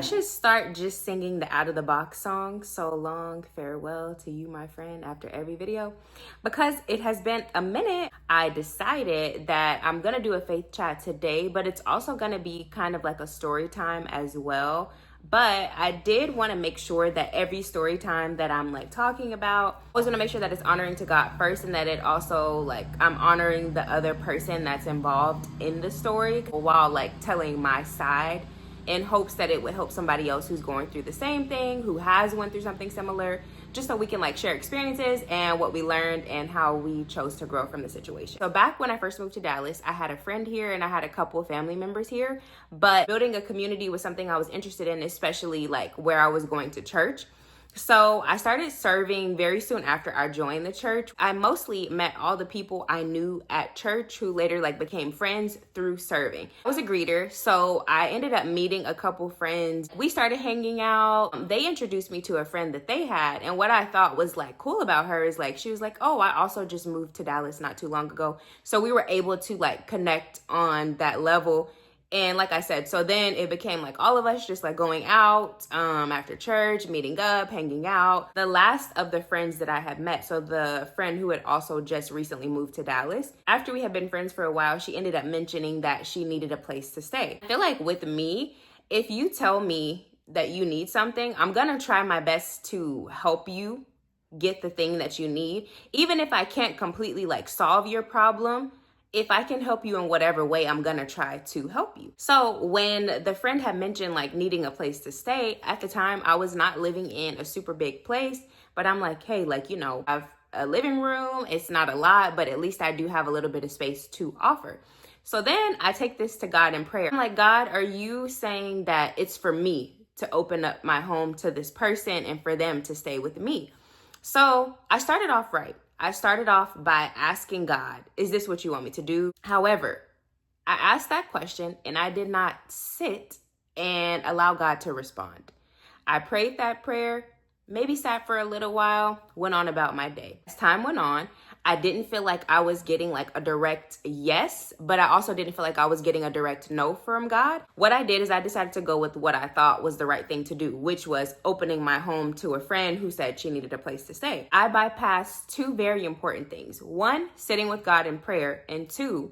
should start just singing the Out of the Box song, So Long, Farewell to You, My Friend, after every video. Because it has been a minute, I decided that I'm gonna do a faith chat today, but it's also gonna be kind of like a story time as well. But I did want to make sure that every story time that I'm like talking about, I was going to make sure that it's honoring to God first, and that it also like I'm honoring the other person that's involved in the story while like telling my side, in hopes that it would help somebody else who's going through the same thing, who has went through something similar, just so we can like share experiences and what we learned and how we chose to grow from the situation. So back when I first moved to Dallas, I had a friend here and I had a couple of family members here, but building a community was something I was interested in, especially like where I was going to church. So I started serving very soon after I joined the church. I mostly met all the people I knew at church who later like became friends through serving. I was a greeter, so I ended up meeting a couple friends. We started hanging out. They introduced me to a friend that they had, and what I thought was like cool about her is like she was like, "Oh, I also just moved to Dallas not too long ago." So we were able to like connect on that level. And like I said, so then it became like all of us just like going out after church, meeting up, hanging out. The last of the friends that I had met, so the friend who had also just recently moved to Dallas, after we had been friends for a while, she ended up mentioning that she needed a place to stay. I feel like with me, if you tell me that you need something, I'm gonna try my best to help you get the thing that you need. Even if I can't completely like solve your problem, if I can help you in whatever way, I'm gonna try to help you. So when the friend had mentioned like needing a place to stay, at the time I was not living in a super big place, but I'm like, hey, like, you know, I have a living room. It's not a lot, but at least I do have a little bit of space to offer. So then I take this to God in prayer. I'm like, God, are you saying that it's for me to open up my home to this person and for them to stay with me? So I started off right. I started off by asking God, is this what you want me to do? However, I asked that question and I did not sit and allow God to respond. I prayed that prayer, maybe sat for a little while, went on about my day. As time went on, I didn't feel like I was getting like a direct yes, but I also didn't feel like I was getting a direct no from God. What I did is I decided to go with what I thought was the right thing to do, which was opening my home to a friend who said she needed a place to stay. I bypassed two very important things. One, sitting with God in prayer, and two,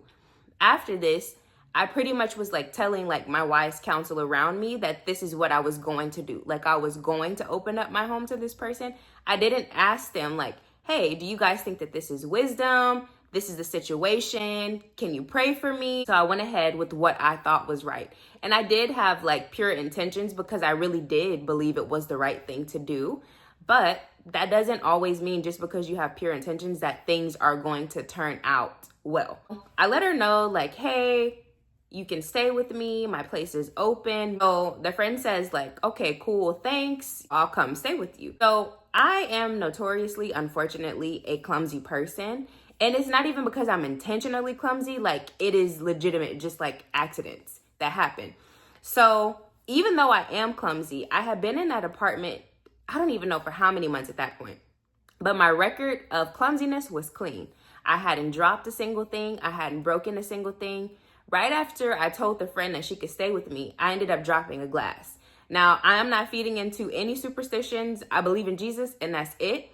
after this, I pretty much was like telling like my wise counsel around me that this is what I was going to do. Like I was going to open up my home to this person. I didn't ask them like, hey, do you guys think that this is wisdom? This is the situation. Can you pray for me? So I went ahead with what I thought was right. And I did have like pure intentions because I really did believe it was the right thing to do. But that doesn't always mean just because you have pure intentions that things are going to turn out well. I let her know like, hey, you can stay with me. My place is open. So the friend says like, okay, cool, thanks. I'll come stay with you. So I am notoriously, unfortunately, a clumsy person. And it's not even because I'm intentionally clumsy. Like it is legitimate, just like accidents that happen. So even though I am clumsy, I have been in that apartment, I don't even know for how many months at that point. But my record of clumsiness was clean. I hadn't dropped a single thing. I hadn't broken a single thing. Right after I told the friend that she could stay with me, I ended up dropping a glass. Now, I am not feeding into any superstitions. I believe in Jesus and that's it.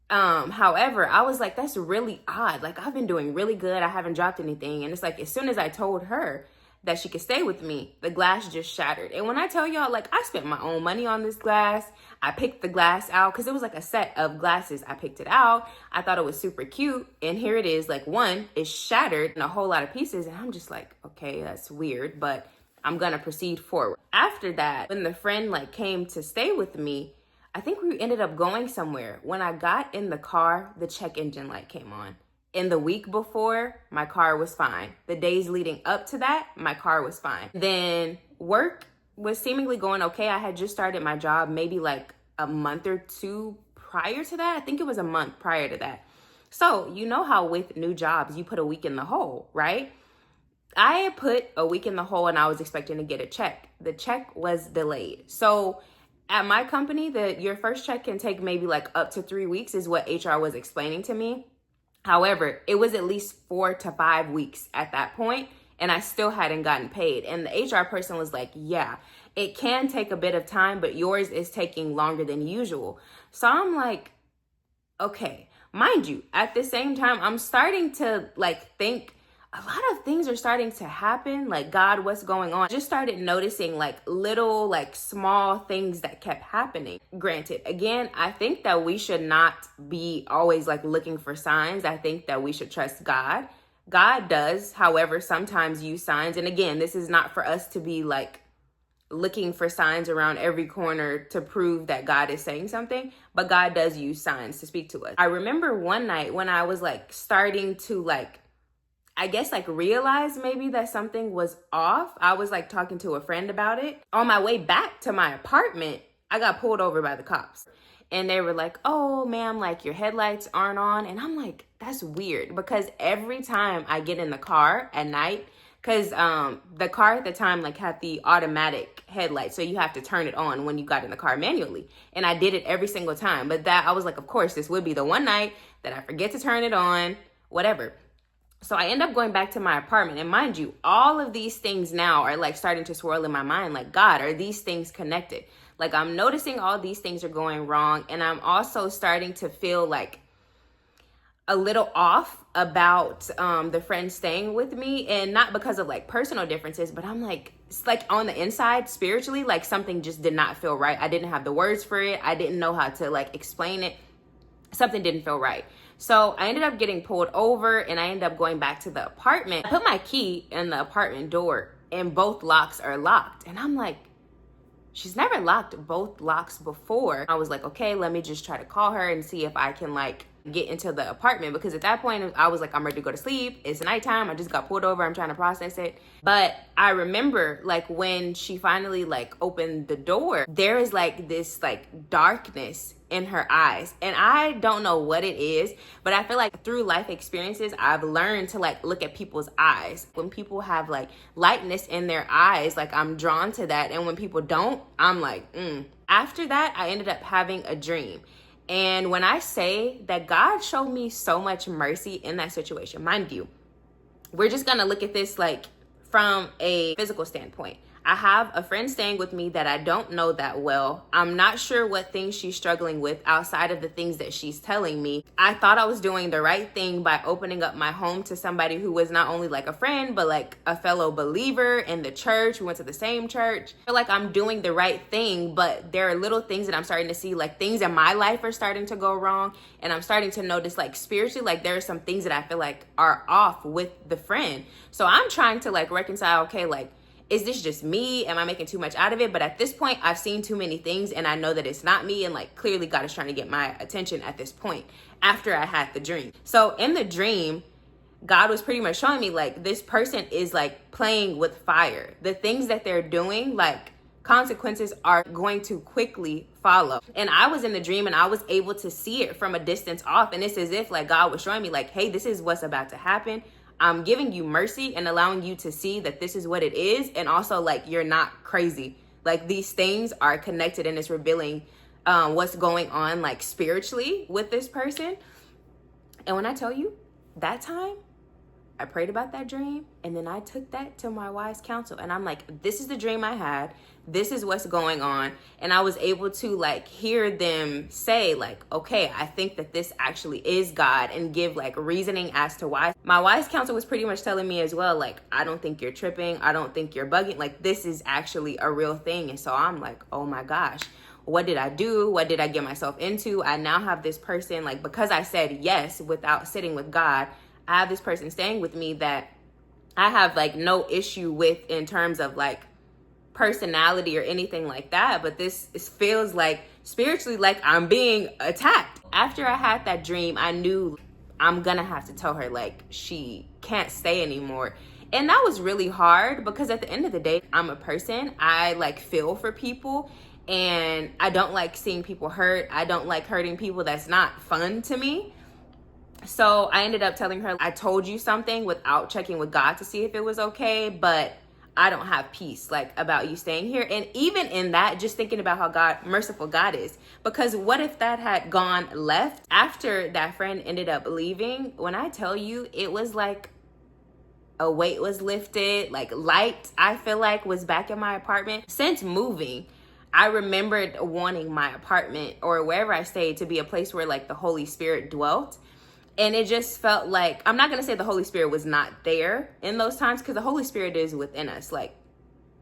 However, I was like, that's really odd. Like I've been doing really good. I haven't dropped anything. And it's like, as soon as I told her that she could stay with me, the glass just shattered. And when I tell y'all, like I spent my own money on this glass. I picked the glass out because it was like a set of glasses. I picked it out. I thought it was super cute. And here it is, like one is shattered in a whole lot of pieces. And I'm just like, okay, that's weird, but I'm gonna proceed forward. After that, when the friend like came to stay with me, I think we ended up going somewhere. When I got in the car, the check engine light came on. In the week before, my car was fine. The days leading up to that, my car was fine. Then work was seemingly going okay. I had just started my job maybe like a month or two prior to that. I think it was a month prior to that. So you know how with new jobs, you put a week in the hole, right? I had put a week in the hole and I was expecting to get a check. The check was delayed. So at my company, your first check can take maybe like up to 3 weeks is what HR was explaining to me. However, it was at least 4 to 5 weeks at that point. and I still hadn't gotten paid. And the HR person was like, yeah, it can take a bit of time, but yours is taking longer than usual. So I'm like, okay, mind you, at the same time, I'm starting to like think a lot of things are starting to happen. Like, God, what's going on? Just started noticing like little, like small things that kept happening. Granted, again, I think that we should not be always like looking for signs. I think that we should trust God. God does, however, sometimes use signs. And again, this is not for us to be like looking for signs around every corner to prove that God is saying something, but God does use signs to speak to us. I remember one night when I was like starting to like, I guess like realize maybe that something was off. I was like talking to a friend about it. On my way back to my apartment, I got pulled over by the cops. And they were like, oh, ma'am, like your headlights aren't on. And I'm like, that's weird, because every time I get in the car at night, because the car at the time like had the automatic headlight, so you have to turn it on when you got in the car manually. And I did it every single time. But that I was like, of course, this would be the one night that I forget to turn it on, whatever. So I end up going back to my apartment. And mind you, all of these things now are like starting to swirl in my mind. Like, God, are these things connected? Like, I'm noticing all these things are going wrong. And I'm also starting to feel like a little off about the friend staying with me, and not because of like personal differences, but I'm like, it's like on the inside spiritually, like something just did not feel right. I didn't have the words for it. I didn't know how to like explain it. Something didn't feel right. So I ended up getting pulled over, and I ended up going back to the apartment. I put my key in the apartment door and both locks are locked. And I'm like, she's never locked both locks before. I was like, okay, let me just try to call her and see if I can like get into the apartment, because at that point I was like, I'm ready to go to sleep. It's nighttime. I just got pulled over. I'm trying to process it. But I remember like when she finally like opened the door, there is like this like darkness in her eyes. And I don't know what it is, but I feel like through life experiences, I've learned to like look at people's eyes. When people have like lightness in their eyes, like I'm drawn to that. And when people don't, I'm like, After that, I ended up having a dream. And when I say that God showed me so much mercy in that situation, mind you, we're just gonna look at this like from a physical standpoint. I have a friend staying with me that I don't know that well. I'm not sure what things she's struggling with outside of the things that she's telling me. I thought I was doing the right thing by opening up my home to somebody who was not only like a friend, but like a fellow believer in the church. We went to the same church. I feel like I'm doing the right thing, but there are little things that I'm starting to see, like things in my life are starting to go wrong. And I'm starting to notice like spiritually, like there are some things that I feel like are off with the friend. So I'm trying to like reconcile, okay, like, is this just me? Am I making too much out of it? But at this point, I've seen too many things and I know that it's not me. And like, clearly God is trying to get my attention at this point after I had the dream. So in the dream, God was pretty much showing me like this person is like playing with fire. The things that they're doing, like consequences are going to quickly follow. And I was in the dream and I was able to see it from a distance off. And it's as if like God was showing me like, hey, this is what's about to happen. I'm giving you mercy and allowing you to see that this is what it is. And also like, you're not crazy. Like these things are connected and it's revealing what's going on like spiritually with this person. And when I tell you that time, I prayed about that dream and then I took that to my wise counsel and I'm like, this is the dream I had. This is what's going on. And I was able to like hear them say like, okay, I think that this actually is God, and give like reasoning as to why. My wise counsel was pretty much telling me as well, like, I don't think you're tripping. I don't think you're bugging. Like this is actually a real thing. And so I'm like, oh my gosh, what did I do? What did I get myself into? I now have this person, like, because I said yes without sitting with God, I have this person staying with me that I have like no issue with in terms of like personality or anything like that. But this feels like spiritually like I'm being attacked. After I had that dream, I knew I'm gonna have to tell her like she can't stay anymore. And that was really hard because at the end of the day, I'm a person. I like feel for people and I don't like seeing people hurt. I don't like hurting people. That's not fun to me. So I ended up telling her, I told you something without checking with God to see if it was okay, but I don't have peace like about you staying here. And even in that, just thinking about how merciful God is, because what if that had gone left after that friend ended up leaving? When I tell you, it was like a weight was lifted, like light, I feel like, was back in my apartment. Since moving, I remembered wanting my apartment or wherever I stayed to be a place where like the Holy Spirit dwelt. And it just felt like, I'm not going to say the Holy Spirit was not there in those times, because the Holy Spirit is within us. Like,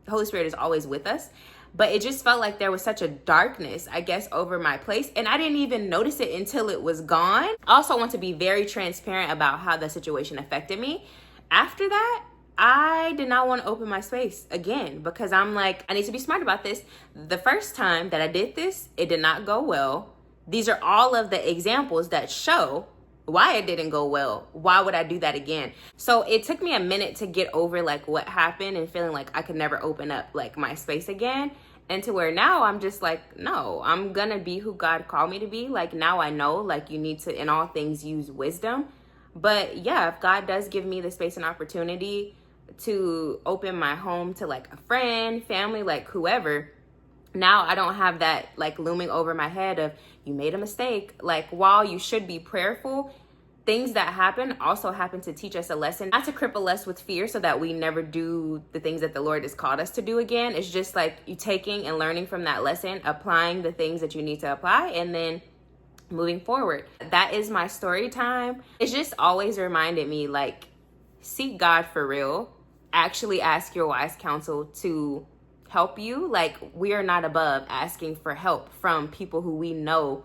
the Holy Spirit is always with us. But it just felt like there was such a darkness, I guess, over my place. And I didn't even notice it until it was gone. I also want to be very transparent about how the situation affected me. After that, I did not want to open my space again, because I'm like, I need to be smart about this. The first time that I did this, it did not go well. These are all of the examples that show why it didn't go well. Why would I do that again? So it took me a minute to get over like what happened and feeling like I could never open up like my space again. And to where now I'm just like, no, I'm gonna be who God called me to be. Like, now I know, like, you need to, in all things, use wisdom. But yeah, if God does give me the space and opportunity to open my home to like a friend, family, like whoever, now I don't have that like looming over my head of, you made a mistake. Like, while you should be prayerful, things that happen also happen to teach us a lesson, not to cripple us with fear so that we never do the things that the Lord has called us to do again. It's just like you taking and learning from that lesson, applying the things that you need to apply, and then moving forward. That is my story time. It's just always reminded me, like, seek God for real. Actually ask your wise counsel to help you. Like, we are not above asking for help from people who we know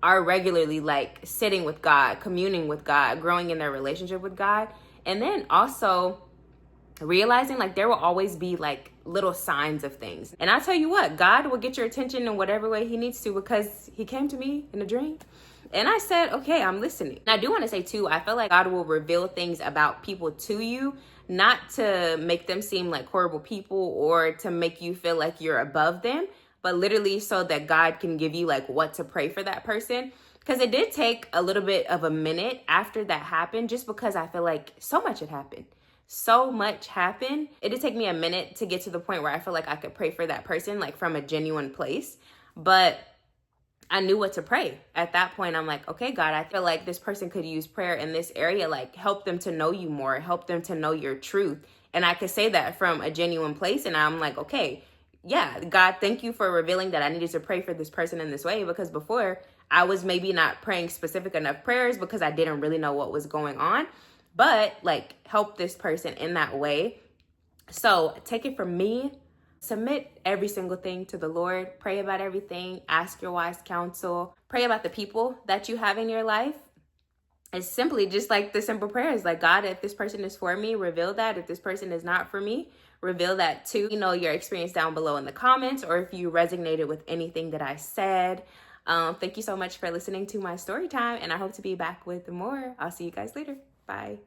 are regularly like sitting with God, communing with God, growing in their relationship with God. And then also realizing like there will always be like little signs of things. And I tell you what, God will get your attention in whatever way he needs to, because he came to me in a dream. And I said, okay, I'm listening. And I do want to say too, I feel like God will reveal things about people to you, not to make them seem like horrible people or to make you feel like you're above them, but literally so that God can give you like what to pray for that person. Because it did take a little bit of a minute after that happened, just because I feel like so much had happened. So much happened. It did take me a minute to get to the point where I feel like I could pray for that person, like from a genuine place. But I knew what to pray. At that point, I'm like, okay, God, I feel like this person could use prayer in this area, like help them to know you more, help them to know your truth. And I could say that from a genuine place. And I'm like, okay, yeah, God, thank you for revealing that I needed to pray for this person in this way, because before I was maybe not praying specific enough prayers because I didn't really know what was going on, but like help this person in that way. So take it from me. Submit every single thing to the Lord. Pray about everything. Ask your wise counsel. Pray about the people that you have in your life. It's simply just like the simple prayers, like, God, if this person is for me, reveal that. If this person is not for me, reveal that too. You know, your experience down below in the comments, or if you resonated with anything that I said. Thank you so much for listening to my story time, and I hope to be back with more. I'll see you guys later. Bye.